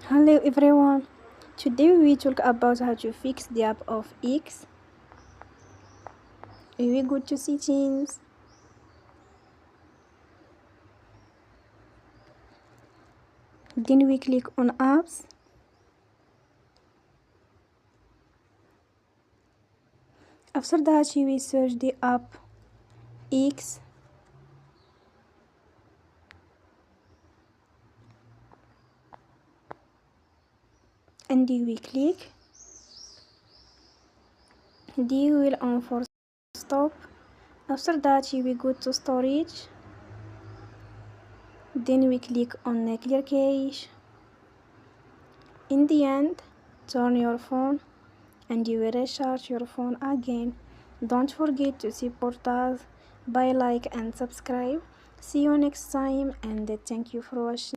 Hello everyone. Today we talk about how to fix the app of X. We go to settings. Then we click on apps. After that we search the app X. And we click. They will on for stop. After that we go to storage. Then we click on clear cache. In the end, turn your phone and you will recharge your phone again. Don't forget to support us by like and subscribe. See you next time and thank you for watching.